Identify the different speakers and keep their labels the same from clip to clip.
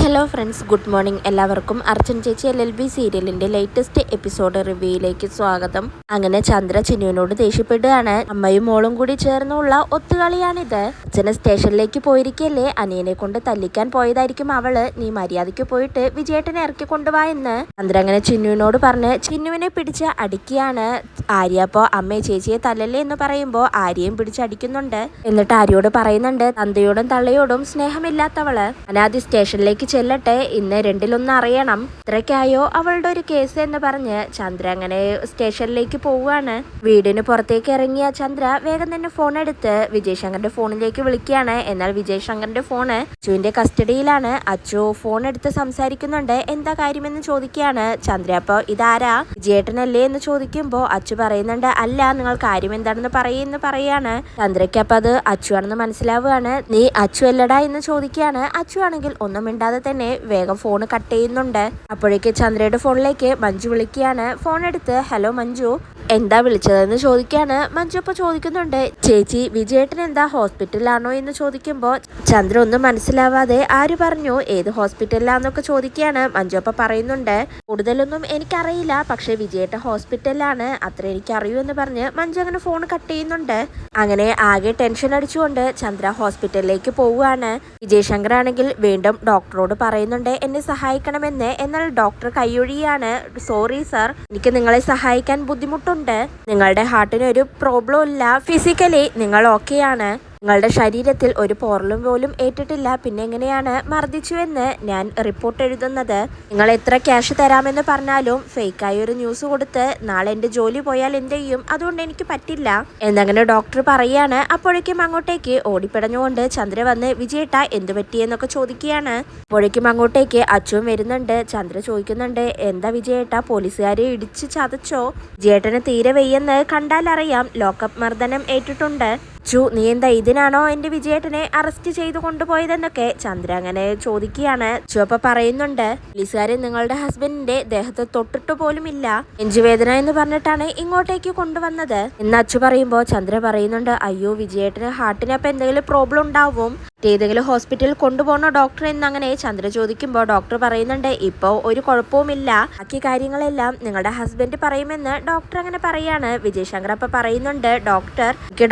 Speaker 1: Hello friends, good morning. എല്ലാവർക്കും അർച്ചൻ ചേച്ചി LLB സീരിയലിന്റെ ലേറ്റസ്റ്റ് എപ്പിസോഡ് റിവ്യൂയിലേക്ക് സ്വാഗതം. അങ്ങനെ ചന്ദ്ര ചിന്നുവിനോട് ദേഷ്യപ്പെടുകയാണ്. അമ്മയും മോളും കൂടി ചേർന്നുള്ള ഒത്തുകളിയാണിത്. അച്ഛനെ സ്റ്റേഷനിലേക്ക് പോയിരിക്കല്ലേ, അനിയനെ കൊണ്ട് തല്ലിക്കാൻ പോയതായിരിക്കും അവള്. നീ മര്യാദയ്ക്ക് പോയിട്ട് വിജയേട്ടനെ ഇറക്കി കൊണ്ടുവാ എന്ന് ചന്ദ്ര അങ്ങനെ ചിന്നുവിനോട് പറഞ്ഞ് ചിന്നുവിനെ പിടിച്ച് അടിക്കുകയാണ്. ആര്യ അപ്പോ അമ്മയെ ചേച്ചിയെ തല്ലല്ലേ എന്ന് പറയുമ്പോൾ ആര്യയും പിടിച്ചടിക്കുന്നുണ്ട്. എന്നിട്ട് ആര്യോട് പറയുന്നുണ്ട്, തന്തയോടും തള്ളയോടും സ്നേഹമില്ലാത്തവള് അനാദി സ്റ്റേഷനിലേക്ക് ചെല്ലട്ടെ, ഇന്ന് രണ്ടിലൊന്ന് അറിയണം, ഇത്രയ്ക്കായോ അവളുടെ ഒരു കേസ് എന്ന് പറഞ്ഞ് ചന്ദ്ര അങ്ങനെ സ്റ്റേഷനിലേക്ക് പോവുകയാണ്. വീടിന് പുറത്തേക്ക് ഇറങ്ങിയ ചന്ദ്ര വേഗം തന്നെ ഫോൺ എടുത്ത് വിജയ് ശങ്കറിന്റെ ഫോണിലേക്ക് വിളിക്കുകയാണ്. എന്നാൽ വിജയ് ശങ്കറിന്റെ ഫോണ് അച്ചുവിന്റെ കസ്റ്റഡിയിലാണ്. അച്ചു ഫോൺ എടുത്ത് സംസാരിക്കുന്നുണ്ട്. എന്താ കാര്യമെന്ന് ചോദിക്കുകയാണ് ചന്ദ്ര. അപ്പൊ ഇതാരാ, വിജയേട്ടനല്ലേ എന്ന് ചോദിക്കുമ്പോ അച്ചു പറയുന്നുണ്ട്, അല്ല, നിങ്ങൾ കാര്യം എന്താണെന്ന് പറയാണ്. ചന്ദ്രയ്ക്ക് അപ്പൊ അത് അച്ചു ആണെന്ന് മനസ്സിലാവുകയാണ്. നീ അച്ചു അല്ലടാ എന്ന് ചോദിക്കുകയാണ്. അച്ചു ആണെങ്കിൽ ഒന്നും മിണ്ടാതെ തന്നെ വേഗം ഫോൺ കട്ട് ചെയ്യുന്നുണ്ട്. അപ്പോഴേക്ക് ചന്ദ്രയുടെ ഫോണിലേക്ക് മഞ്ജു വിളിക്കുകയാണ്. ഫോൺ എടുത്ത് ഹലോ മഞ്ജു, എന്താ വിളിച്ചതെന്ന് ചോദിക്കുകയാണ്. മഞ്ജു അപ്പൊ ചോദിക്കുന്നുണ്ട്, ചേച്ചി വിജയേട്ടൻ എന്താ ഹോസ്പിറ്റലിലാണോ എന്ന് ചോദിക്കുമ്പോൾ ചന്ദ്ര ഒന്നും മനസ്സിലാവാതെ ആര് പറഞ്ഞു, ഏത് ഹോസ്പിറ്റലിലാന്നൊക്കെ ചോദിക്കുകയാണ്. മഞ്ജു അപ്പൊ പറയുന്നുണ്ട്, കൂടുതലൊന്നും എനിക്കറിയില്ല, പക്ഷെ വിജയേട്ടൻ ഹോസ്പിറ്റലിലാണ്, അത്ര എനിക്കറിയൂ എന്ന് പറഞ്ഞ് മഞ്ജു അങ്ങനെ ഫോൺ കട്ട് ചെയ്യുന്നുണ്ട്. അങ്ങനെ ആകെ ടെൻഷൻ അടിച്ചുകൊണ്ട് ചന്ദ്ര ഹോസ്പിറ്റലിലേക്ക് പോവുകയാണ്. വിജയ് ശങ്കർ ആണെങ്കിൽ വീണ്ടും ഡോക്ടറോട് പറയുന്നുണ്ട് എന്നെ സഹായിക്കണമെന്ന്. എന്നാൽ ഡോക്ടർ കൈയൊഴിയാണ്. സോറി സർ, എനിക്ക് നിങ്ങളെ സഹായിക്കാൻ ബുദ്ധിമുട്ടുണ്ട്. നിങ്ങളുടെ ഹാർട്ടിന് ഒരു പ്രോബ്ലം ഇല്ല, ഫിസിക്കലി നിങ്ങൾ ഓക്കെയാണ്, നിങ്ങളുടെ ശരീരത്തിൽ ഒരു പോറലും പോലും ഏറ്റിട്ടില്ല, പിന്നെ എങ്ങനെയാണ് മർദ്ദിച്ചുവെന്ന് ഞാൻ റിപ്പോർട്ട് എഴുതുന്നത്? നിങ്ങൾ എത്ര ക്യാഷ് തരാമെന്ന് പറഞ്ഞാലും ഫേക്കായ ഒരു ന്യൂസ് കൊടുത്ത് നാളെ എൻ്റെ ജോലി പോയാൽ എന്ത് ചെയ്യും? അതുകൊണ്ട് എനിക്ക് പറ്റില്ല എന്നങ്ങനെ ഡോക്ടർ പറയാണ്. അപ്പോഴേക്കും അങ്ങോട്ടേക്ക് ഓടിപ്പിടഞ്ഞുകൊണ്ട് ചന്ദ്ര വന്ന് വിജയേട്ട എന്ത് പറ്റിയെന്നൊക്കെ ചോദിക്കുകയാണ്. അപ്പോഴേക്കും അങ്ങോട്ടേക്ക് അച്ചുവും വരുന്നുണ്ട്. ചന്ദ്ര ചോദിക്കുന്നുണ്ട്, എന്താ വിജയേട്ട, പോലീസുകാരെ ഇടിച്ച് ചതച്ചോ? വിജയേട്ടന് തീരെ വെയ്യെന്ന് കണ്ടാലറിയാം, ലോക്കപ്പ് മർദ്ദനം ഏറ്റിട്ടുണ്ട്. നീ എന്താ ഇതിനാണോ എന്റെ വിജയേട്ടനെ അറസ്റ്റ് ചെയ്തു കൊണ്ടുപോയതെന്നൊക്കെ ചന്ദ്ര അങ്ങനെ ചോദിക്കുകയാണ്. ചുവപ്പ പറയുന്നുണ്ട്, പോലീസുകാരെ നിങ്ങളുടെ ഹസ്ബൻഡിന്റെ ദേഹത്ത് തൊട്ടിട്ട് പോലും ഇല്ല, നെഞ്ചുവേദന എന്ന് പറഞ്ഞിട്ടാണ് ഇങ്ങോട്ടേക്ക് കൊണ്ടുവന്നത് എന്ന് അച്ചു പറയുമ്പോൾ ചന്ദ്ര പറയുന്നുണ്ട്, അയ്യോ വിജയേട്ടന് ഹാർട്ടിന് അപ്പൊ എന്തെങ്കിലും പ്രോബ്ലം ഉണ്ടാവും, ഏതെങ്കിലും ഹോസ്പിറ്റലിൽ കൊണ്ടുപോകണോ ഡോക്ടർ എന്ന് അങ്ങനെ ചന്ദ്ര ചോദിക്കുമ്പോൾ ഡോക്ടർ പറയുന്നുണ്ട്, ഇപ്പോൾ ഒരു കുഴപ്പവുമില്ല, ബാക്കി കാര്യങ്ങളെല്ലാം നിങ്ങളുടെ ഹസ്ബൻഡ് പറയുമെന്ന് ഡോക്ടർ അങ്ങനെ പറയാണ്. വിജയ് ശങ്കർ അപ്പൊ പറയുന്നുണ്ട്,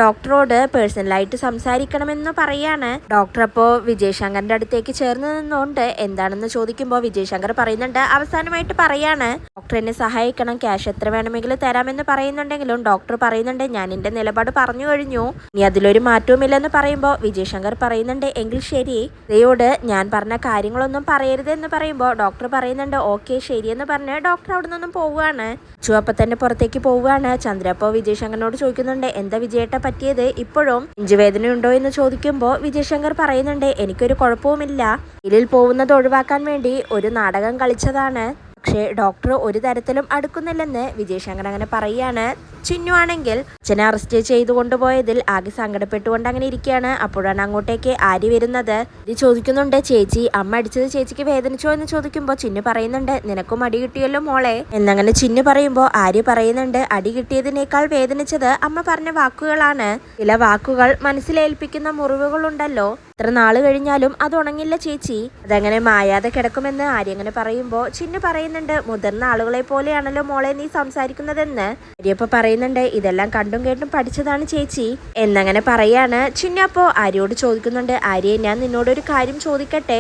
Speaker 1: ഡോക്ടറോട് പേഴ്സണലായിട്ട് സംസാരിക്കണമെന്ന് പറയാണ്. ഡോക്ടർ അപ്പോ വിജയ് ശങ്കറിന്റെ അടുത്തേക്ക് ചേർന്ന് നിന്നുകൊണ്ട് എന്താണെന്ന് ചോദിക്കുമ്പോൾ വിജയ് ശങ്കർ പറയുന്നുണ്ട്, അവസാനമായിട്ട് പറയാണ്, ഡോക്ടർ എന്നെ സഹായിക്കണം, ക്യാഷ് എത്ര വേണമെങ്കിലും തരാമെന്ന് പറയുന്നുണ്ടെങ്കിലും ഡോക്ടർ പറയുന്നുണ്ട്, ഞാൻ എന്റെ നിലപാട് പറഞ്ഞു കഴിഞ്ഞു, ഇനി അതിലൊരു മാറ്റവുമില്ലെന്ന് പറയുമ്പോൾ വിജയ് ശങ്കർ പറയുന്നുണ്ട്, എങ്കിൽ ശരി, ദയോട് ഞാൻ പറഞ്ഞ കാര്യങ്ങളൊന്നും പറയരുത് എന്ന് പറയുമ്പോൾ ഡോക്ടർ പറയുന്നുണ്ട്, ഓക്കെ ശരിയെന്ന് പറഞ്ഞ് ഡോക്ടർ അവിടെ നിന്നും പോവുകയാണ്. ചുവപ്പ തന്നെ പുറത്തേക്ക് പോവുകയാണ്. ചന്ദ്ര അപ്പോ വിജയ് ശങ്കറിനോട് ചോദിക്കുന്നുണ്ട്, എന്താ വിജയേട്ട പറ്റിയത്, ഇപ്പോഴും നെഞ്ചുവേദനയുണ്ടോ എന്ന് ചോദിക്കുമ്പോൾ വിജയ് ശങ്കർ പറയുന്നുണ്ട്, എനിക്കൊരു കുഴപ്പവുമില്ല, ഇതിൽ പോകുന്നത് ഒഴിവാക്കാൻ വേണ്ടി ഒരു നാടകം കളിച്ചതാണ്, പക്ഷേ ഡോക്ടർ ഒരു തരത്തിലും അടുക്കുന്നില്ലെന്ന് വിജയ് ശങ്കർ അങ്ങനെ പറയാണ്. ചിന്നു ആണെങ്കിൽ അച്ഛനെ അറസ്റ്റ് ചെയ്തു കൊണ്ടുപോയതിൽ ആകെ സങ്കടപ്പെട്ടുകൊണ്ട് അങ്ങനെ ഇരിക്കുകയാണ്. അപ്പോഴാണ് അങ്ങോട്ടേക്ക് ആര്യ വരുന്നത്. ഇത് ചോദിക്കുന്നുണ്ട്, ചേച്ചി അമ്മ അടിച്ചത് ചേച്ചിക്ക് വേദനിച്ചോ എന്ന് ചോദിക്കുമ്പോൾ ചിന്നു പറയുന്നുണ്ട്, നിനക്കും അടി കിട്ടിയല്ലോ മോളെ എന്നങ്ങനെ ചിന്നു പറയുമ്പോൾ ആര്യ പറയുന്നുണ്ട്, അടി കിട്ടിയതിനേക്കാൾ വേദനിച്ചത് അമ്മ പറഞ്ഞ വാക്കുകളാണ്, ചില വാക്കുകൾ മനസ്സിലേൽപ്പിക്കുന്ന മുറിവുകളുണ്ടല്ലോ, എത്ര നാള് കഴിഞ്ഞാലും അത് ഉണങ്ങില്ല ചേച്ചി, അതങ്ങനെ മായാതെ കിടക്കുമെന്ന് ആര്യ അങ്ങനെ പറയുമ്പോൾ ചിന്നു പറയുന്നുണ്ട്, മുതിർന്ന ആളുകളെ പോലെയാണല്ലോ മോളെ നീ സംസാരിക്കുന്നതെന്ന്. ആര്യപ്പ പറയുന്നുണ്ട്, ഇതെല്ലാം കണ്ടും കേട്ടും പഠിച്ചതാണ് ചേച്ചി എന്നങ്ങനെ പറയാണ്. ചിന്നു അപ്പോ ആര്യോട് ചോദിക്കുന്നുണ്ട്, ആര്യെ ഞാൻ നിന്നോടൊരു കാര്യം ചോദിക്കട്ടെ,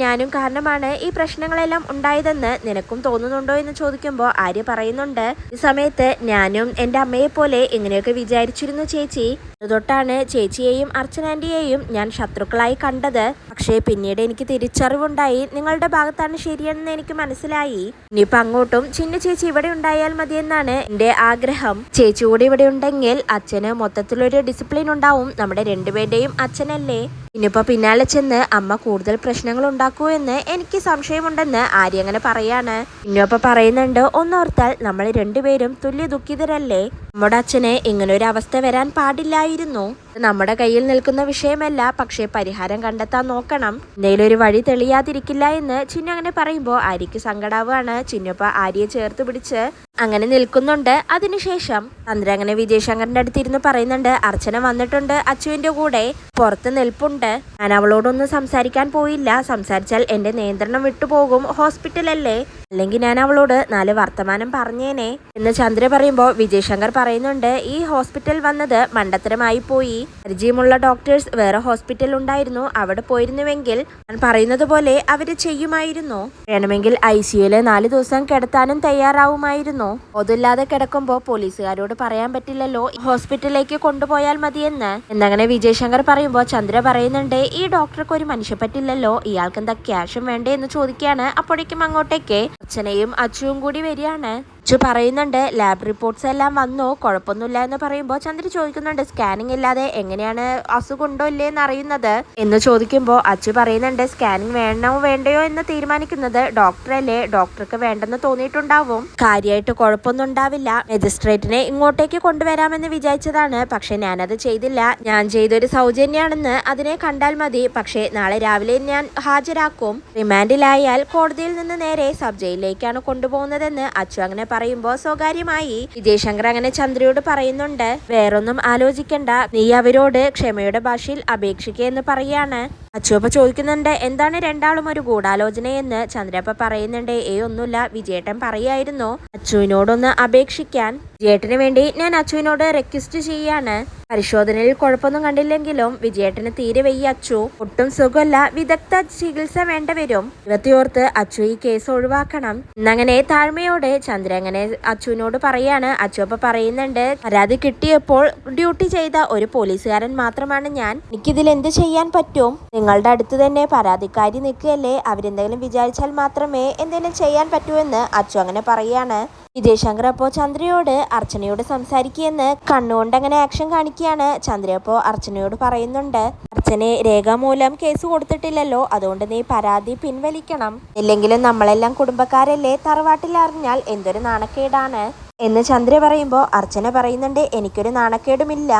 Speaker 1: ഞാനും കാരണമാണ് ഈ പ്രശ്നങ്ങളെല്ലാം ഉണ്ടായതെന്ന് നിനക്കും തോന്നുന്നുണ്ടോ എന്ന് ചോദിക്കുമ്പോൾ ആര്യ പറയുന്നുണ്ട്, ഈ സമയത്ത് ഞാനും എൻ്റെ അമ്മയെ പോലെ ഇങ്ങനെയൊക്കെ വിചാരിച്ചിരുന്നു ചേച്ചി, തൊട്ടാണ് ചേച്ചിയെയും അർച്ചന ആന്റിയെയും ഞാൻ ശത്രുക്കളായി കണ്ടത്, പക്ഷേ പിന്നീട് എനിക്ക് തിരിച്ചറിവുണ്ടായി, നിങ്ങളുടെ ഭാഗത്താണ് ശരിയെന്ന് എനിക്ക് മനസ്സിലായി, ഇനിയിപ്പോ അങ്ങോട്ടും ചിന്നു ചേച്ചി ഇവിടെ ഉണ്ടായാൽ മതിയെന്നാണ് എന്റെ ആഗ്രഹം, ചേച്ചി കൂടി ഇവിടെ ഉണ്ടെങ്കിൽ അച്ഛന് മൊത്തത്തിലൊരു ഡിസിപ്ലിൻ ഉണ്ടാവും, നമ്മുടെ രണ്ടുപേരുടെയും അച്ഛനല്ലേ, ഇനിയിപ്പോ പിന്നാലെ ചെന്ന് അമ്മ കൂടുതൽ പ്രശ്നങ്ങൾ ഉണ്ടാക്കൂ എന്ന് എനിക്ക് സംശയമുണ്ടെന്ന് ആര്യ അങ്ങനെ പറയാണ്. ഇനിയപ്പോ പറയുന്നുണ്ട്, ഒന്നോർത്താൽ നമ്മൾ രണ്ടുപേരും തുല്യ ദുഃഖിതരല്ലേ, നമ്മുടെ അച്ഛന് ഇങ്ങനൊരു അവസ്ഥ വരാൻ പാടില്ലായിരുന്നു, നമ്മുടെ കയ്യിൽ നിൽക്കുന്ന വിഷയമല്ല, പക്ഷേ പരിഹാരം കണ്ടെത്താൻ നോക്കണം, എന്തെങ്കിലും ഒരു വഴി തെളിയാതിരിക്കില്ല എന്ന് ചിന്നു അങ്ങനെ പറയുമ്പോൾ ആര്യക്ക് സങ്കടാവുകയാണ്. ചിന്നുപ്പ ആര്യയെ ചേർത്ത് പിടിച്ച് അങ്ങനെ നിൽക്കുന്നുണ്ട്. അതിനുശേഷം ചന്ദ്ര അങ്ങനെ വിജയശങ്കറിന്റെ അടുത്തിരുന്ന് പറയുന്നുണ്ട്, അർച്ചന വന്നിട്ടുണ്ട്, അച്ചുവിന്റെ കൂടെ പുറത്ത് നിൽപ്പുണ്ട്. ഞാൻ അവളോടൊന്നും സംസാരിക്കാൻ പോയില്ല. സംസാരിച്ചാൽ എന്റെ നിയന്ത്രണം വിട്ടുപോകും. ഹോസ്പിറ്റലല്ലേ, അല്ലെങ്കിൽ ഞാൻ അവളോട് 4 വർത്തമാനം പറഞ്ഞേനെ എന്ന് ചന്ദ്ര പറയുമ്പോൾ വിജയശങ്കർ പറയുന്നുണ്ട്, ഈ ഹോസ്പിറ്റൽ വന്നത് മണ്ടത്തരമായി പോയി. പരിചയമുള്ള ഡോക്ടേഴ്സ് വേറെ ഹോസ്പിറ്റൽ ഉണ്ടായിരുന്നു. അവിടെ പോയിരുന്നുവെങ്കിൽ ഞാൻ പറയുന്നത് പോലെ അവര് ചെയ്യുമായിരുന്നു. വേണമെങ്കിൽ ICUയിൽ 4 ദിവസം കിടത്താനും തയ്യാറാവുമായിരുന്നു. ഒതുല്ലാതെ കിടക്കുമ്പോൾ പോലീസുകാരോട് പറയാൻ പറ്റില്ലല്ലോ ഹോസ്പിറ്റലിലേക്ക് കൊണ്ടുപോയാൽ മതിയെന്ന്. എന്നങ്ങനെ വിജയശങ്കർ പറയുമ്പോൾ ചന്ദ്ര പറയുന്നുണ്ട്, ഈ ഡോക്ടർക്ക് ഒരു മനുഷ്യപ്പറ്റില്ലല്ലോ, ഇയാൾക്ക് എന്താ ക്യാഷും വേണ്ടേ എന്ന് ചോദിക്കുകയാണ്. അപ്പോഴേക്കും അങ്ങോട്ടേക്ക് അർച്ചനയും അച്ചുവും കൂടി വരികയാണ്. അച്ചു പറയുന്നുണ്ട്, ലാബ് റിപ്പോർട്ട്സ് എല്ലാം വന്നു, കുഴപ്പമൊന്നുമില്ല എന്ന് പറയുമ്പോൾ ചന്ദ്ര ചോദിക്കുന്നുണ്ട്, സ്കാനിങ് ഇല്ലാതെ എങ്ങനെയാണ് അസുഖം ഉണ്ടോ ഇല്ലേ എന്ന് അറിയുന്നത് എന്ന് ചോദിക്കുമ്പോൾ അച്ചു പറയുന്നുണ്ട്, സ്കാനിങ് വേണോ വേണ്ടയോ എന്ന് തീരുമാനിക്കുന്നത് ഡോക്ടറല്ലേ, ഡോക്ടർക്ക് വേണ്ടെന്ന് തോന്നിയിട്ടുണ്ടാവും. കാര്യമായിട്ട് കുഴപ്പമൊന്നും ഉണ്ടാവില്ല. മജിസ്ട്രേറ്റിനെ ഇങ്ങോട്ടേക്ക് കൊണ്ടുവരാമെന്ന് വിചാരിച്ചതാണ്, പക്ഷെ ഞാനത് ചെയ്തില്ല. ഞാൻ ചെയ്തൊരു സൗജന്യാണെന്ന് അതിനെ കണ്ടാൽ മതി. പക്ഷേ നാളെ രാവിലെ ഞാൻ ഹാജരാക്കും. റിമാൻഡിലായാൽ കോടതിയിൽ നിന്ന് നേരെ സബ് ജയിലിലേക്കാണ് കൊണ്ടുപോകുന്നതെന്ന് അച്ചു അങ്ങനെ പറയുമ്പോൾ സ്വകാര്യമായി വിജയശങ്കർ അങ്ങനെ ചന്ദ്രയോട് പറയുന്നുണ്ട്, വേറൊന്നും ആലോചിക്കണ്ട, നീ അവരോട് ക്ഷമയുടെ ഭാഷയിൽ അപേക്ഷിക്കുക എന്ന് പറയാണ്. അച്ചുവപ്പ ചോദിക്കുന്നുണ്ട്, എന്താണ് രണ്ടാളും ഒരു ഗൂഢാലോചനയെന്ന്. ചന്ദ്രപ്പ പറയുന്നുണ്ട്, ഒന്നുമില്ല, വിജയേട്ടൻ പറയായിരുന്നു അച്ചുവിനോടൊന്ന് അപേക്ഷിക്കാൻ. വിജയേട്ടന് വേണ്ടി ഞാൻ അച്ചുവിനോട് റിക്വസ്റ്റ് ചെയ്യാണ്. പരിശോധനയിൽ കുഴപ്പമൊന്നും കണ്ടില്ലെങ്കിലും വിജയേട്ടന് തീരെ വയ്യ അച്ചു, ഒട്ടും സുഖമല്ല, വിദഗ്ധ ചികിത്സ വേണ്ടിവരും. ഇവത്തിയോർത്ത് അച്ചു ഈ കേസ് ഒഴിവാക്കണം എന്നങ്ങനെ താഴ്മയോടെ ചന്ദ്ര അങ്ങനെ അച്ചുവിനോട് പറയാണ്. അച്ചുവപ്പ പറയുന്നുണ്ട്, പരാതി കിട്ടിയപ്പോൾ ഡ്യൂട്ടി ചെയ്ത ഒരു പോലീസുകാരൻ മാത്രമാണ് ഞാൻ. എനിക്കിതിൽ എന്ത് ചെയ്യാൻ പറ്റും? നിങ്ങളുടെ അടുത്ത് തന്നെ പരാതിക്കാരി നിൽക്കുകയല്ലേ, അവരെന്തെങ്കിലും വിചാരിച്ചാൽ മാത്രമേ എന്തെങ്കിലും ചെയ്യാൻ പറ്റൂ എന്ന് അച്ചു അങ്ങനെ പറയാണ്. വിജയശങ്കർ അപ്പോൾ ചന്ദ്രയോട് അർച്ചനയോട് സംസാരിക്കുകയെന്ന് കണ്ണുകൊണ്ട് അങ്ങനെ ആക്ഷൻ കാണിക്കുകയാണ്. ചന്ദ്ര അപ്പോൾ അർച്ചനയോട് പറയുന്നുണ്ട്, അർച്ചനെ രേഖാമൂലം കേസ് കൊടുത്തിട്ടില്ലല്ലോ, അതുകൊണ്ട് നീ പരാതി പിൻവലിക്കണം. ഇല്ലെങ്കിലും നമ്മളെല്ലാം കുടുംബക്കാരല്ലേ, തറവാട്ടിൽ അറിഞ്ഞാൽ എന്തൊരു നാണക്കേടാണ് എന്ന് ചന്ദ്ര പറയുമ്പോൾ അർച്ചന പറയുന്നുണ്ട്, എനിക്കൊരു നാണക്കേടുമില്ല,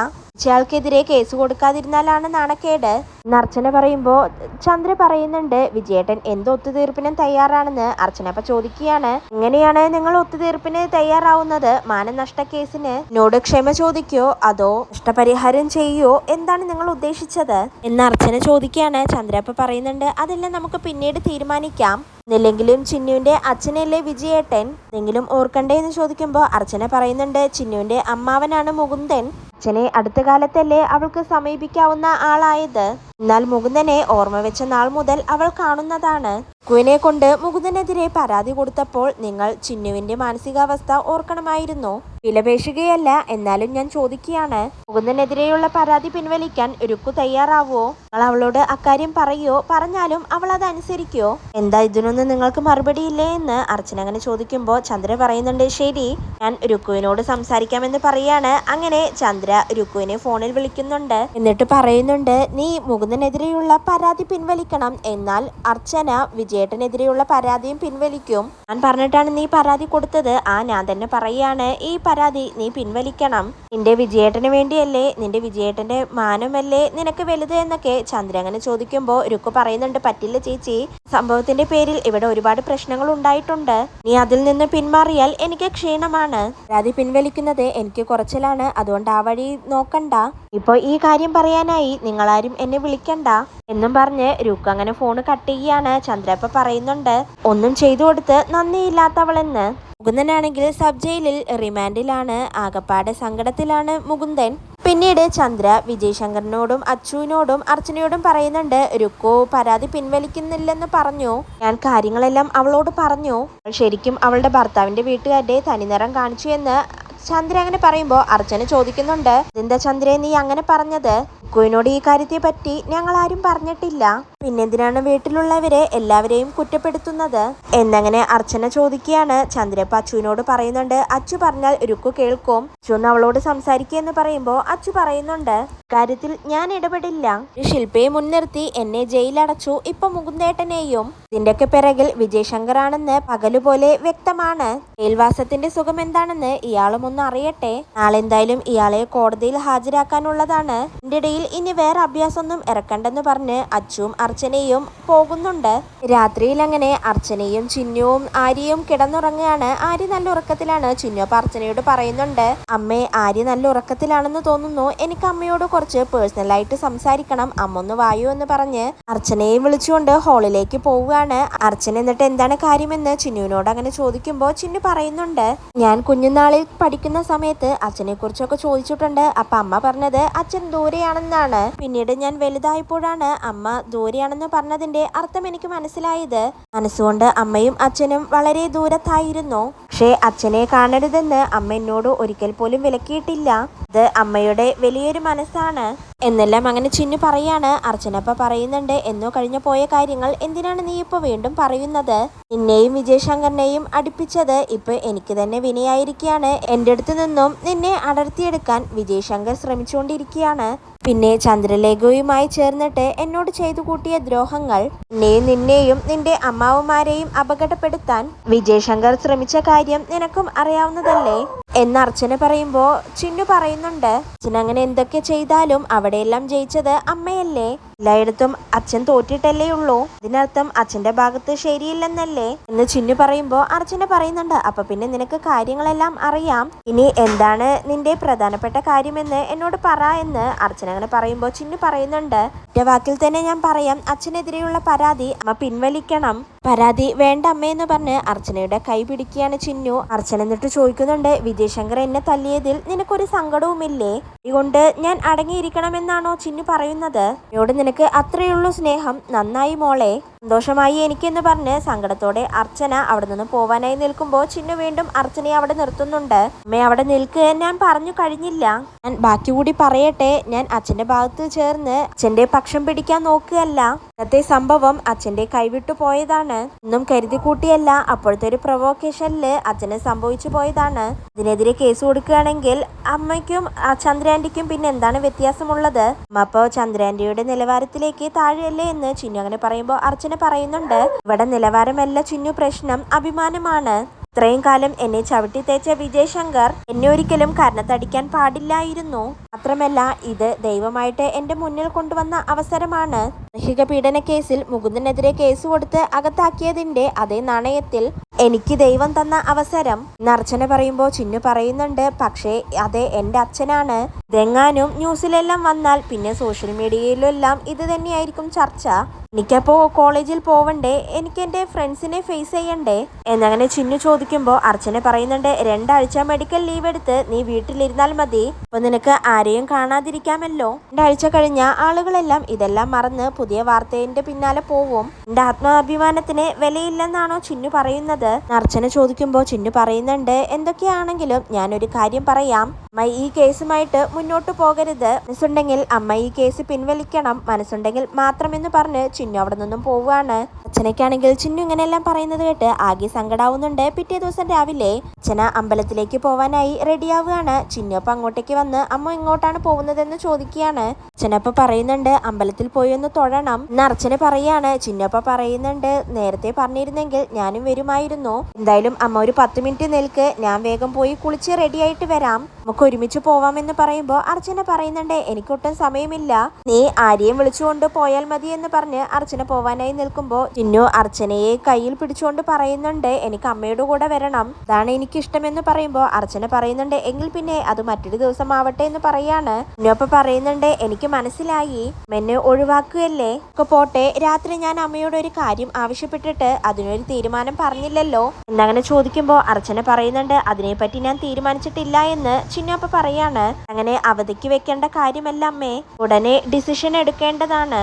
Speaker 1: ഇയാൾക്കെതിരെ കേസ് കൊടുക്കാതിരുന്നാലാണ് നാണക്കേട് എന്ന് അർച്ചന പറയുമ്പോൾ ചന്ദ്ര പറയുന്നുണ്ട്, വിജയേട്ടൻ എന്ത് ഒത്തുതീർപ്പിനും തയ്യാറാണെന്ന്. അർച്ചന അപ്പൊ ചോദിക്കുകയാണ്, എങ്ങനെയാണ് നിങ്ങൾ ഒത്തുതീർപ്പിന് തയ്യാറാവുന്നത്? മാനനഷ്ട കേസിന് എന്നോട് ക്ഷമ ചോദിക്കോ അതോ നഷ്ടപരിഹാരം ചെയ്യോ, എന്താണ് നിങ്ങൾ ഉദ്ദേശിച്ചത് എന്ന് അർച്ചന ചോദിക്കുകയാണ്. ചന്ദ്ര അപ്പൊ പറയുന്നുണ്ട്, അതെല്ലാം നമുക്ക് പിന്നീട് തീരുമാനിക്കാം. എന്നില്ലെങ്കിലും ചിന്നുവിന്റെ അച്ഛനല്ലേ വിജയേട്ടൻ, എന്തെങ്കിലും ഓർക്കണ്ടേ എന്ന് ചോദിക്കുമ്പോൾ അർച്ചന പറയുന്നുണ്ട്, ചിന്നുവിന്റെ അമ്മാവനാണ് മുകുന്ദൻ. അച്ഛനെ അടുത്ത കാലത്തല്ലേ അവൾക്ക് സമീപിക്കാവുന്ന ആളായത്. എന്നാൽ മുകുന്ദനെ ഓർമ്മ വെച്ച നാൾ മുതൽ അവൾ കാണുന്നതാണ്. കുവിനെ കൊണ്ട് മുകുന്ദനെതിരെ പരാതി കൊടുത്തപ്പോൾ നിങ്ങൾ ചിന്നുവിന്റെ മാനസികാവസ്ഥ ഓർക്കണമായിരുന്നു. വിലപേശുകയല്ല, എന്നാലും ഞാൻ ചോദിക്കുകയാണ്, മുകുന്ദനെതിരെയുള്ള പരാതി പിൻവലിക്കാൻ രുക്കു തയ്യാറാവോ? നിങ്ങൾ അവളോട് അക്കാര്യം പറയോ? പറഞ്ഞാലും അവൾ അത് അനുസരിക്കോ? എന്താ ഇതിനൊന്നും നിങ്ങൾക്ക് മറുപടിയില്ലേ എന്ന് അർച്ചന അങ്ങനെ ചോദിക്കുമ്പോൾ ചന്ദ്ര പറയുന്നുണ്ട്, ശരി, ഞാൻ രുക്കുവിനോട് സംസാരിക്കാമെന്ന് പറയാണ്. അങ്ങനെ ചന്ദ്ര രുക്കുവിനെ ഫോണിൽ വിളിക്കുന്നുണ്ട്. എന്നിട്ട് പറയുന്നുണ്ട്, നീ മുകുന്ദനെതിരെയുള്ള പരാതി പിൻവലിക്കണം, എന്നാൽ അർച്ചന വിജയേട്ടനെതിരെയുള്ള പരാതിയും പിൻവലിക്കും. ഞാൻ പറഞ്ഞിട്ടാണ് നീ പരാതി കൊടുത്തത്. ഞാൻ തന്നെ പറയാണ്, ഈ പരാതി നീ പിൻവലിക്കണം. നിന്റെ വിജയേട്ടന് വേണ്ടിയല്ലേ, നിന്റെ വിജയേട്ടന്റെ മാനമല്ലേ നിനക്ക് വലുത് എന്നൊക്കെ ചന്ദ്ര അങ്ങനെ ചോദിക്കുമ്പോൾ രുക്കു പറയുന്നുണ്ട്, പറ്റില്ല ചേച്ചി, സംഭവത്തിന്റെ പേരിൽ ഇവിടെ ഒരുപാട് പ്രശ്നങ്ങൾ ഉണ്ടായിട്ടുണ്ട്. നീ അതിൽ നിന്ന് പിന്മാറിയാൽ എനിക്ക് ക്ഷീണമാണ്. പരാതി പിൻവലിക്കുന്നത് എനിക്ക് കുറച്ചിലാണ്, അതുകൊണ്ട് ആ വഴി നോക്കണ്ട. ഇപ്പൊ ഈ കാര്യം പറയാനായി നിങ്ങളാരും എന്നെ വിളിക്കണ്ട എന്നും പറഞ്ഞ് രുക്കു അങ്ങനെ ഫോണ് കട്ട് ചെയ്യുകയാണ്. ചന്ദ്രപ്പ പറയുന്നുണ്ട്, ഒന്നും ചെയ്തു കൊടുത്ത് നന്ദിയില്ലാത്തവളെന്ന്. മുകുന്ദനാണെങ്കിൽ സബ് ജയിലിൽ റിമാൻഡിലാണ്. ആകപ്പാടെ സങ്കടത്തിലാണ് മുകുന്ദൻ. പിന്നീട് ചന്ദ്ര വിജയശങ്കറിനോടും അച്ചുവിനോടും അർച്ചനയോടും പറയുന്നുണ്ട്, രുക്കു പരാതി പിൻവലിക്കുന്നില്ലെന്ന് പറഞ്ഞു. ഞാൻ കാര്യങ്ങളെല്ലാം അവളോട് പറഞ്ഞു. ശരിക്കും അവളുടെ ഭർത്താവിന്റെ വീട്ടുകാരുടെ തനിനിറം കാണിച്ചു എന്ന് ചന്ദ്ര അങ്ങനെ പറയുമ്പോൾ അർച്ചന ചോദിക്കുന്നുണ്ട്, എന്താ ചന്ദ്രേ നീ അങ്ങനെ പറഞ്ഞത്? രുക്കുവിനോട് ഈ കാര്യത്തെ പറ്റി ഞങ്ങൾ ആരും പറഞ്ഞിട്ടില്ല, പിന്നെന്തിനാണ് വീട്ടിലുള്ളവരെ എല്ലാവരെയും കുറ്റപ്പെടുത്തുന്നത് എന്നങ്ങനെ അർച്ചന ചോദിക്കുകയാണ്. ചന്ദ്രപ്പ അച്ചുവിനോട് പറയുന്നുണ്ട്, അച്ചു പറഞ്ഞാൽ രുക്കു കേൾക്കും, അച്ചു ഒന്ന് അവളോട് സംസാരിക്കുക പറയുമ്പോൾ അച്ചു പറയുന്നുണ്ട്, കാര്യത്തിൽ ഞാൻ ഇടപെടില്ല. ഒരു ശില്പയെ മുൻനിർത്തി എന്നെ ജയിലടച്ചു, ഇപ്പൊ മുകുന്ദേട്ടനെയും. ഇതിന്റെയൊക്കെ പിറകിൽ വിജയശങ്കറാണെന്ന് പകലുപോലെ വ്യക്തമാണ്. ജയിൽവാസത്തിന്റെ സുഖം എന്താണെന്ന് ഇയാളും ഒന്ന് അറിയട്ടെ. നാളെ എന്തായാലും ഇയാളെ കോടതിയിൽ ഹാജരാക്കാനുള്ളതാണ്. ഇതിന്റെ ഇടയിൽ തലയിൽ ഇനി വേറെ അഭ്യാസമൊന്നും ഇറക്കണ്ടെന്ന് പറഞ്ഞ് അച്ചുവും അർച്ചനയും പോകുന്നുണ്ട്. രാത്രിയിൽ അങ്ങനെ അർച്ചനയും ചിന്നുവും ആര്യയും കിടന്നുറങ്ങുകയാണ്. ആര്യ നല്ല ഉറക്കത്തിലാണ്. ചിന്നു അപ്പൊ അർച്ചനയോട് പറയുന്നുണ്ട്, അമ്മേ ആര്യ നല്ല ഉറക്കത്തിലാണെന്ന് തോന്നുന്നു, എനിക്ക് അമ്മയോട് കുറച്ച് പേഴ്സണലായിട്ട് സംസാരിക്കണം, അമ്മ ഒന്ന് വായു എന്ന് പറഞ്ഞ് അർച്ചനയെ വിളിച്ചുകൊണ്ട് ഹാളിലേക്ക് പോവുകയാണ്. അർച്ചന എന്നിട്ട് എന്താണ് കാര്യമെന്ന് ചിന്നുവിനോട് അങ്ങനെ ചോദിക്കുമ്പോൾ ചിന്നു പറയുന്നുണ്ട്, ഞാൻ കുഞ്ഞുനാളിൽ പഠിക്കുന്ന സമയത്ത് അച്ഛനെ കുറിച്ചൊക്കെ ചോദിച്ചിട്ടുണ്ട്. അപ്പൊ അമ്മ പറഞ്ഞത് അച്ഛൻ ദൂരെയാണെന്നാണ്. പിന്നീട് ഞാൻ വലുതായപ്പോഴാണ് അമ്മ ദൂരെയാണെന്ന് പറഞ്ഞതിന്റെ അർത്ഥം എനിക്ക് മനസ്സിലായത്. മനസ്സുകൊണ്ട് അമ്മയും അച്ഛനും വളരെ ദൂരത്തായിരുന്നു. പക്ഷേ അച്ഛനെ കാണരുതെന്ന് അമ്മ എന്നോട് ഒരിക്കൽ പോലും വിലക്കിയിട്ടില്ല. ഇത് അമ്മയുടെ വലിയൊരു മനസ്സാണ് എന്നെല്ലാം അങ്ങനെ ചിന്നു പറയാണ്. അർച്ചനപ്പ പറയുന്നുണ്ട്, എന്നോ കഴിഞ്ഞ പോയ കാര്യങ്ങൾ എന്തിനാണ് നീ ഇപ്പൊ വീണ്ടും പറയുന്നത്? നിന്നെയും വിജയ് ശങ്കറിനെയും അടുപ്പിച്ചത് ഇപ്പൊ എനിക്ക് തന്നെ വിനയായിരിക്കുകയാണ്. എൻ്റെ അടുത്ത് നിന്നും നിന്നെ അടർത്തിയെടുക്കാൻ വിജയ് ശങ്കർ ശ്രമിച്ചുകൊണ്ടിരിക്കുകയാണ്. പിന്നെ ചന്ദ്രലേഖയുമായി ചേർന്നിട്ട് എന്നോട് ചെയ്തു കൂട്ടിയ ദ്രോഹങ്ങൾ, നിന്നെയും നിന്റെ അമ്മാവന്മാരെയും അപകടപ്പെടുത്താൻ വിജയ് ശങ്കർ ശ്രമിച്ച കാര്യം നിനക്കും അറിയാവുന്നതല്ലേ എന്ന് അർച്ചന പറയുമ്പോ ചിന്നു പറയുന്നുണ്ട്, അച്ഛൻ അങ്ങനെ എന്തൊക്കെ ചെയ്താലും അവിടെയെല്ലാം ജയിച്ചത് അമ്മയല്ലേ? എല്ലായിടത്തും അച്ഛൻ തോറ്റിട്ടല്ലേ ഉള്ളൂ, ഇതിനർത്ഥം അച്ഛന്റെ ഭാഗത്ത് ശരിയില്ലെന്നല്ലേ എന്ന് ചിന്നു പറയുമ്പോ അർച്ചന പറയുന്നുണ്ട്, അപ്പൊ പിന്നെ നിനക്ക് കാര്യങ്ങളെല്ലാം അറിയാം, ഇനി എന്താണ് നിന്റെ പ്രധാനപ്പെട്ട കാര്യമെന്ന് എന്നോട് പറ എന്ന് അർച്ചന അങ്ങനെ പറയുമ്പോ ചിന്നു പറയുന്നുണ്ട്, ഒറ്റ വാക്കിൽ തന്നെ ഞാൻ പറയാം, അച്ഛനെതിരെയുള്ള പരാതി അമ്മ പിൻവലിക്കണം. പരാതി വേണ്ട അമ്മയെന്ന് പറഞ്ഞ് അർച്ചനയുടെ കൈ പിടിക്കുകയാണ് ചിന്നു. അർച്ചന എന്നിട്ട് ചോദിക്കുന്നുണ്ട്, വിജയ് ശങ്കർ എന്നെ തല്ലിയതിൽ നിനക്കൊരു സങ്കടവുമില്ലേ? അതുകൊണ്ട് ഞാൻ അടങ്ങിയിരിക്കണമെന്നാണോ ചിന്നു പറയുന്നത്? എന്നോട് നിനക്ക് അത്രയുള്ളൂ സ്നേഹം, നന്നായി മോളെ, സന്തോഷമായി എനിക്കെന്ന് പറഞ്ഞ് സങ്കടത്തോടെ അർച്ചന അവിടെ നിന്ന് പോവാനായി നിൽക്കുമ്പോൾ ചിന്നു വീണ്ടും അർച്ചനയെ അവിടെ നിർത്തുന്നുണ്ട്. അമ്മ അവിടെ നിൽക്ക്, ഞാൻ പറഞ്ഞു കഴിഞ്ഞില്ല, ഞാൻ ബാക്കി കൂടി പറയട്ടെ. ഞാൻ അച്ഛന്റെ ഭാഗത്ത് ചേർന്ന് അച്ഛന്റെ പക്ഷം പിടിക്കാൻ നോക്കുകയല്ല. ഇന്നത്തെ സംഭവം അച്ഛന്റെ കൈവിട്ടു പോയതാണ്, ഒന്നും കരുതി കൂട്ടിയല്ല. അപ്പോഴത്തെ ഒരു പ്രൊവോക്കേഷനില് അച്ഛന് സംഭവിച്ചു പോയതാണ്. ഇതിനെതിരെ കേസ് കൊടുക്കുകയാണെങ്കിൽ അമ്മയ്ക്കും ചന്ദ്രാന്റിക്കും പിന്നെ എന്താണ് വ്യത്യാസമുള്ളത്? അമ്മ അപ്പോ ചന്ദ്രാന്റിയുടെ നിലവാരത്തിലേക്ക് താഴെയല്ലേ എന്ന് ചിന്നു അങ്ങനെ പറയുമ്പോൾ അർച്ചന പറയുന്നുണ്ട്, ഇവിടെ നിലവാരമല്ല ചിന്നു പ്രശ്നം, അഭിമാനമാണ്. ഇത്രയും കാലം എന്നെ ചവിട്ടി തേച്ച വിജയ് ശങ്കർ എന്നെ ഒരിക്കലും കർണത്തടിക്കാൻ പാടില്ലായിരുന്നു. മാത്രമല്ല ഇത് ദൈവമായിട്ട് എന്റെ മുന്നിൽ കൊണ്ടുവന്ന അവസരമാണ്. ലൈംഗിക പീഡന കേസിൽ മുകുന്ദനെതിരെ കേസ് കൊടുത്ത് അകത്താക്കിയതിന്റെ അതേ നാണയത്തിൽ എനിക്ക് ദൈവം തന്ന അവസരം എന്ന് അർച്ചന പറയുമ്പോൾ ചിന്നു പറയുന്നുണ്ട്, പക്ഷേ അതെ എന്റെ അച്ഛനാണ്. ഇതെങ്ങാനും ന്യൂസിലെല്ലാം വന്നാൽ പിന്നെ സോഷ്യൽ മീഡിയയിലെല്ലാം ഇത് തന്നെയായിരിക്കും ചർച്ച. എനിക്കപ്പോ കോളേജിൽ പോവണ്ടേ? എനിക്ക് എന്റെ ഫ്രണ്ട്സിനെ ഫേസ് ചെയ്യണ്ടേ എന്നങ്ങനെ ചിന്നു ചോദിക്കുമ്പോൾ അർച്ചന പറയുന്നുണ്ട്, 2 ആഴ്ച മെഡിക്കൽ ലീവ് എടുത്ത് നീ വീട്ടിലിരുന്നാൽ മതി, അപ്പൊ നിനക്ക് ആരെയും കാണാതിരിക്കാമല്ലോ. 2 ആഴ്ച കഴിഞ്ഞ ആളുകളെല്ലാം ഇതെല്ലാം മറന്ന് പുതിയ വാർത്തേന്റെ പിന്നാലെ പോവും. എന്റെ ആത്മാഭിമാനത്തിന് വിലയില്ലെന്നാണോ ചിന്നു പറയുന്നത്? അർച്ചന ചോദിക്കുമ്പോൾ ചിന്നു പറയുന്നുണ്ട്, എന്തൊക്കെയാണെങ്കിലും ഞാനൊരു കാര്യം പറയാം, അമ്മ ഈ കേസുമായിട്ട് മുന്നോട്ട് പോകരുത്. മനസ്സുണ്ടെങ്കിൽ അമ്മ ഈ കേസ് പിൻവലിക്കണം, മനസ്സുണ്ടെങ്കിൽ മാത്രമെന്ന് പറഞ്ഞ് ചിന്നു അവിടെ നിന്നും പോവുകയാണ്. അച്ഛനൊക്കെയാണെങ്കിൽ ചിന്നു ഇങ്ങനെയെല്ലാം പറയുന്നത് കേട്ട് ആകെ സങ്കടാവുന്നുണ്ട്. പിറ്റേ ദിവസം രാവിലെ അച്ഛന അമ്പലത്തിലേക്ക് പോവാനായി റെഡിയാവുകയാണ്. ചിന്നു അപ്പം അങ്ങോട്ടേക്ക് വന്ന് അമ്മ ഇങ്ങോട്ടാണ് പോകുന്നതെന്ന് ചോദിക്കുകയാണ്. അച്ഛനപ്പ പറയുന്നുണ്ട്, അമ്പലത്തിൽ പോയി ഒന്ന് തൊഴണം എന്ന് അർച്ചന പറയാണ്. ചിന്നപ്പ പറയുന്നുണ്ട്, നേരത്തെ പറഞ്ഞിരുന്നെങ്കിൽ ഞാനും വരുമായിരുന്നു, എന്തായാലും അമ്മ ഒരു 10 മിനിറ്റ് നിൽക്ക്, ഞാൻ വേഗം പോയി കുളിച്ച് റെഡിയായിട്ട് വരാം, നമുക്ക് ഒരുമിച്ച് പോവാമെന്ന് പറയുമ്പോൾ അർച്ചന പറയുന്നുണ്ട്, എനിക്കൊട്ടും സമയമില്ല, നീ ആരെയും വിളിച്ചുകൊണ്ട് പോയാൽ മതി എന്ന് പറഞ്ഞ് അർച്ചന പോവാനായി നിൽക്കുമ്പോൾ ചിന്നു അർച്ചനയെ കയ്യിൽ പിടിച്ചുകൊണ്ട് പറയുന്നുണ്ട്, എനിക്ക് അമ്മയുടെ കൂടെ വരണം, അതാണ് എനിക്ക് ഇഷ്ടമെന്ന് പറയുമ്പോൾ അർച്ചന പറയുന്നുണ്ട്, എങ്കിൽ പിന്നെ അത് മറ്റൊരു ദിവസം ആവട്ടെ എന്ന് പറയാണ്. ചിന്നു പറയുന്നുണ്ട്, എനിക്ക് മനസ്സിലായി, എന്നെ ഒഴിവാക്കുകയല്ലേ, ഒക്കെ പോട്ടെ, രാത്രി ഞാൻ അമ്മയോട് ഒരു കാര്യം ആവശ്യപ്പെട്ടിട്ട് അതിനൊരു തീരുമാനം പറഞ്ഞില്ലല്ലോ എന്നങ്ങനെ ചോദിക്കുമ്പോൾ അർച്ചന പറയുന്നുണ്ട്, അതിനെപ്പറ്റി ഞാൻ തീരുമാനിച്ചിട്ടില്ല എന്ന് ചിന്നു പറയാണ്. അങ്ങനെ അവധിക്ക് വെക്കേണ്ട കാര്യമല്ല അമ്മേ, ഉടനെ ഡിസിഷൻ എടുക്കേണ്ടതാണ്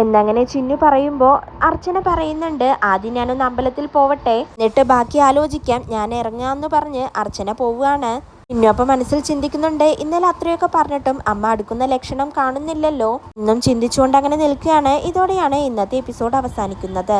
Speaker 1: എന്നങ്ങനെ ചിന്നു പറയുമ്പോൾ അർച്ചന പറയുന്നുണ്ട്, ആദ്യം ഞാനൊന്ന് അമ്പലത്തിൽ പോവട്ടെ, എന്നിട്ട് ബാക്കി ആലോചിക്കാം, ഞാൻ ഇറങ്ങാമെന്ന് പറഞ്ഞ് അർച്ചന പോവുകയാണ്. ചിന്നു മനസ്സിൽ ചിന്തിക്കുന്നുണ്ട്, ഇന്നലെ അത്രയൊക്കെ പറഞ്ഞിട്ടും അമ്മ അടുക്കുന്ന ലക്ഷണം കാണുന്നില്ലല്ലോ എന്നും ചിന്തിച്ചുകൊണ്ട് അങ്ങനെ നിൽക്കുകയാണ്. ഇതോടെയാണ് ഇന്നത്തെ എപ്പിസോഡ് അവസാനിക്കുന്നത്.